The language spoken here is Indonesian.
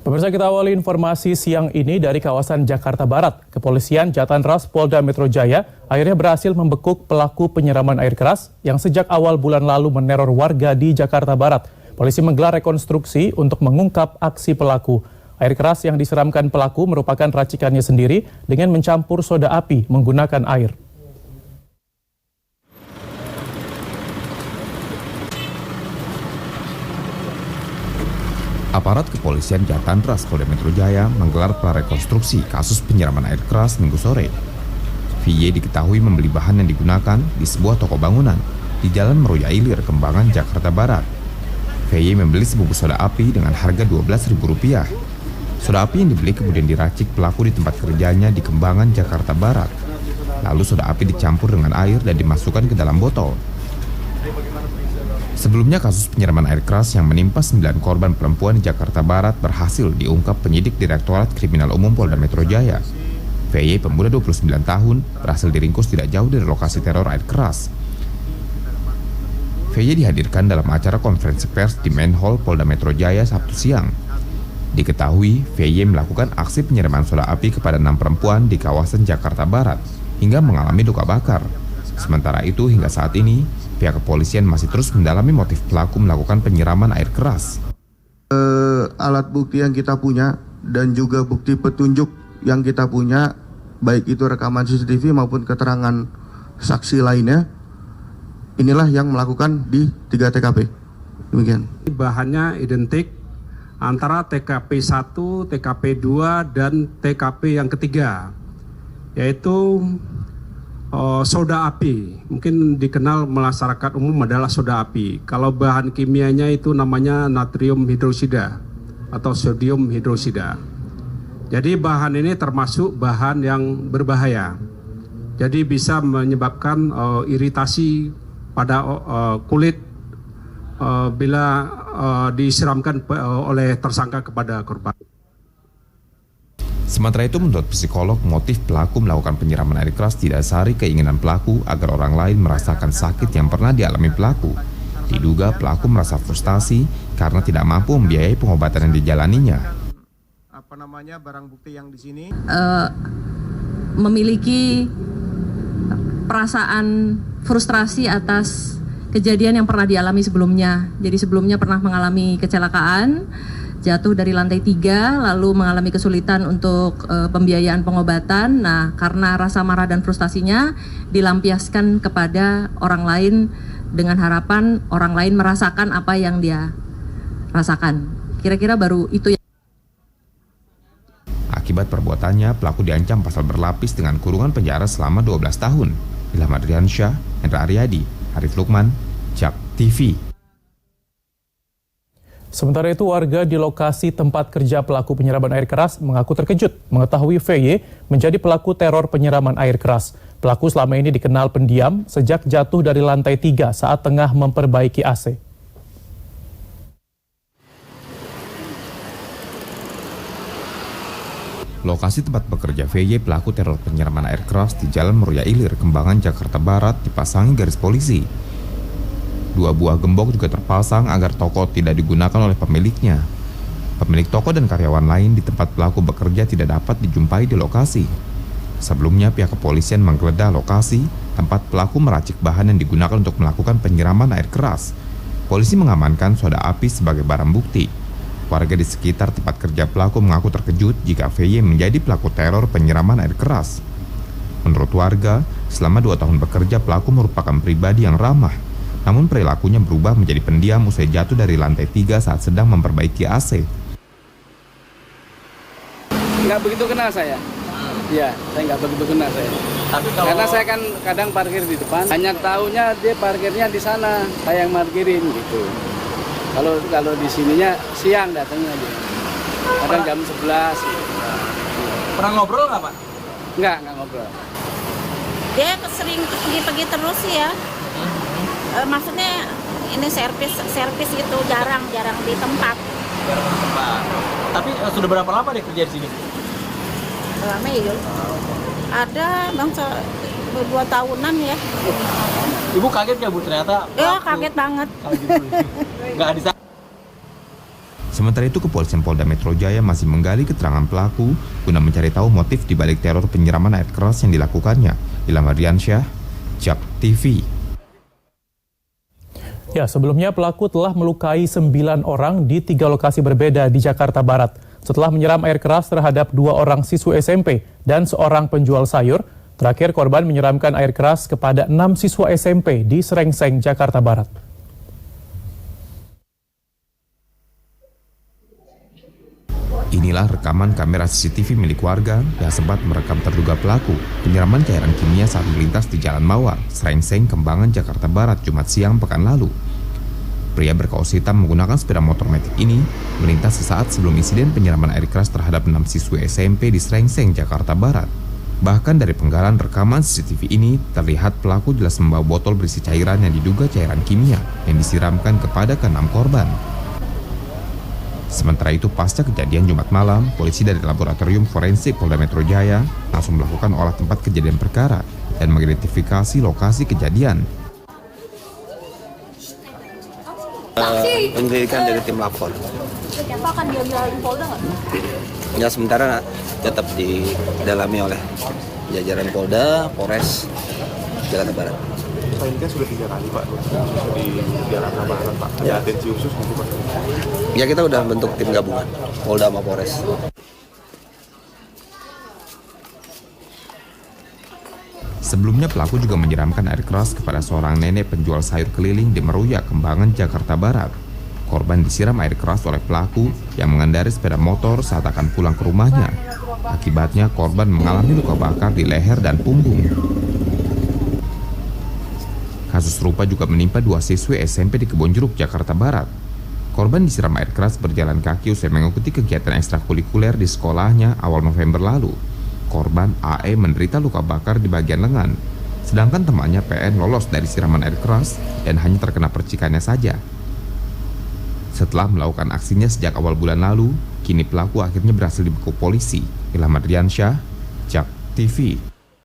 Pemirsa, kita awali informasi siang ini dari kawasan Jakarta Barat. Kepolisian Jatanras Polda Metro Jaya akhirnya berhasil membekuk pelaku penyiraman air keras yang sejak awal bulan lalu meneror warga di Jakarta Barat. Polisi menggelar rekonstruksi untuk mengungkap aksi pelaku. Air keras yang disiramkan pelaku merupakan racikannya sendiri dengan mencampur soda api menggunakan air. Aparat kepolisian Jatanras Polda Metro Jaya menggelar prarekonstruksi kasus penyiraman air keras Minggu sore. VY diketahui membeli bahan yang digunakan di sebuah toko bangunan di Jalan Meruya Ilir, Kembangan, Jakarta Barat. VY membeli sebungkus soda api dengan harga Rp12.000. Soda api yang dibeli kemudian diracik pelaku di tempat kerjanya di Kembangan, Jakarta Barat. Lalu soda api dicampur dengan air dan dimasukkan ke dalam botol. Sebelumnya kasus penyiraman air keras yang menimpa 9 korban perempuan di Jakarta Barat berhasil diungkap penyidik Direktorat Kriminal Umum Polda Metro Jaya. VY, pemuda 29 tahun, berhasil diringkus tidak jauh dari lokasi teror air keras. VY dihadirkan dalam acara konferensi pers di Main Hall Polda Metro Jaya Sabtu siang. Diketahui, VY melakukan aksi penyiraman soda api kepada 6 perempuan di kawasan Jakarta Barat hingga mengalami luka bakar. Sementara itu, hingga saat ini, pihak kepolisian masih terus mendalami motif pelaku melakukan penyiraman air keras. Alat bukti yang kita punya dan juga bukti petunjuk yang kita punya, baik itu rekaman CCTV maupun keterangan saksi lainnya, inilah yang melakukan di 3 TKP. Demikian. Bahannya identik antara TKP 1, TKP 2, dan TKP yang ketiga, yaitu soda api. Mungkin dikenal masyarakat umum adalah soda api. Kalau bahan kimianya itu namanya natrium hidrosida atau sodium hidrosida. Jadi bahan ini termasuk bahan yang berbahaya. Jadi bisa menyebabkan iritasi pada kulit bila disiramkan oleh tersangka kepada korban. Sementara itu, menurut psikolog, motif pelaku melakukan penyiraman air keras didasari keinginan pelaku agar orang lain merasakan sakit yang pernah dialami pelaku. Diduga pelaku merasa frustasi karena tidak mampu membiayai pengobatan yang dijalaninya. Barang bukti yang di sini memiliki perasaan frustrasi atas kejadian yang pernah dialami sebelumnya. Jadi sebelumnya pernah mengalami kecelakaan, jatuh dari lantai 3, lalu mengalami kesulitan untuk pembiayaan pengobatan. Nah, karena rasa marah dan frustasinya dilampiaskan kepada orang lain dengan harapan orang lain merasakan apa yang dia rasakan. Kira-kira baru itu yang... Akibat perbuatannya, pelaku diancam pasal berlapis dengan kurungan penjara selama 12 tahun. Ilham Adriansyah, Hendra Aryadi, Arif Lukman, JAK TV. Sementara itu, warga di lokasi tempat kerja pelaku penyiraman air keras mengaku terkejut mengetahui VY menjadi pelaku teror penyiraman air keras. Pelaku selama ini dikenal pendiam sejak jatuh dari lantai 3 saat tengah memperbaiki AC. Lokasi tempat bekerja VY pelaku teror penyiraman air keras di Jalan Meruya Ilir, Kembangan, Jakarta Barat dipasangi garis polisi. 2 buah gembok juga terpasang agar toko tidak digunakan oleh pemiliknya. Pemilik toko dan karyawan lain di tempat pelaku bekerja tidak dapat dijumpai di lokasi. Sebelumnya, pihak kepolisian menggeledah lokasi tempat pelaku meracik bahan yang digunakan untuk melakukan penyiraman air keras. Polisi mengamankan soda api sebagai barang bukti. Warga di sekitar tempat kerja pelaku mengaku terkejut jika VY menjadi pelaku teror penyiraman air keras. Menurut warga, selama 2 tahun bekerja, pelaku merupakan pribadi yang ramah. Namun perilakunya berubah menjadi pendiam usai jatuh dari lantai 3 saat sedang memperbaiki AC. Nggak begitu kenal saya. Iya, saya nggak begitu kenal saya. Tapi kalau... Karena saya kan kadang parkir di depan. Hanya tahunya dia parkirnya di sana, saya yang parkirin gitu. Kalau di sininya siang datangnya dia. Kadang jam 11. Pernah ngobrol nggak, Pak? Nggak ngobrol. Dia sering pergi-pergi terus ya. Maksudnya ini servis itu jarang di tempat. Tapi sudah berapa lama dia kerja di sini? Lama ya. Ada bangsa 2 tahunan ya. Ibu kaget nggak, Bu, ternyata? Ya kaget banget. Nggak bisa. Sementara itu, Kepolisian Polda Metro Jaya masih menggali keterangan pelaku guna mencari tahu motif dibalik teror penyiraman air keras yang dilakukannya. Ilham Ardiansyah, JAK TV. Ya, sebelumnya pelaku telah melukai 9 orang di 3 lokasi berbeda di Jakarta Barat. Setelah menyiram air keras terhadap 2 orang siswa SMP dan seorang penjual sayur, terakhir korban menyiramkan air keras kepada 6 siswa SMP di Srengseng, Jakarta Barat. Inilah rekaman kamera CCTV milik warga yang sempat merekam terduga pelaku penyiraman cairan kimia saat melintas di Jalan Mawar, Srengseng, Kembangan, Jakarta Barat, Jumat siang pekan lalu. Pria berkaos hitam menggunakan sepeda motor matic ini melintas sesaat sebelum insiden penyiraman air keras terhadap 6 siswa SMP di Srengseng, Jakarta Barat. Bahkan dari penggalan rekaman CCTV ini terlihat pelaku jelas membawa botol berisi cairan yang diduga cairan kimia yang disiramkan kepada ke-6 korban. Sementara itu, pasca kejadian Jumat malam, polisi dari Laboratorium Forensik Polda Metro Jaya langsung melakukan olah tempat kejadian perkara dan mengidentifikasi lokasi kejadian. Penyelidikan dari tim lapor. Apa akan diambil Polda nggak? Ya sementara tetap didalami oleh jajaran Polda, Polres Jakarta Barat. Ini kan sudah 3 kali Pak, di Jakarta Barat Pak. Ada atensi khusus nanti Pak? Ya kita udah bentuk tim gabungan, Polda sama Polres. Sebelumnya pelaku juga menyiramkan air keras kepada seorang nenek penjual sayur keliling di Meruya, Kembangan, Jakarta Barat. Korban disiram air keras oleh pelaku yang mengendarai sepeda motor saat akan pulang ke rumahnya. Akibatnya korban mengalami luka bakar di leher dan punggung. Kasus serupa juga menimpa 2 siswi SMP di Kebonjeruk, Jakarta Barat. Korban disiram air keras berjalan kaki usai mengikuti kegiatan ekstrakurikuler di sekolahnya awal November lalu. Korban AE menderita luka bakar di bagian lengan, sedangkan temannya PN lolos dari siraman air keras dan hanya terkena percikannya saja. Setelah melakukan aksinya sejak awal bulan lalu, kini pelaku akhirnya berhasil dibekuk polisi. Ilham Ardiansyah, JAK TV.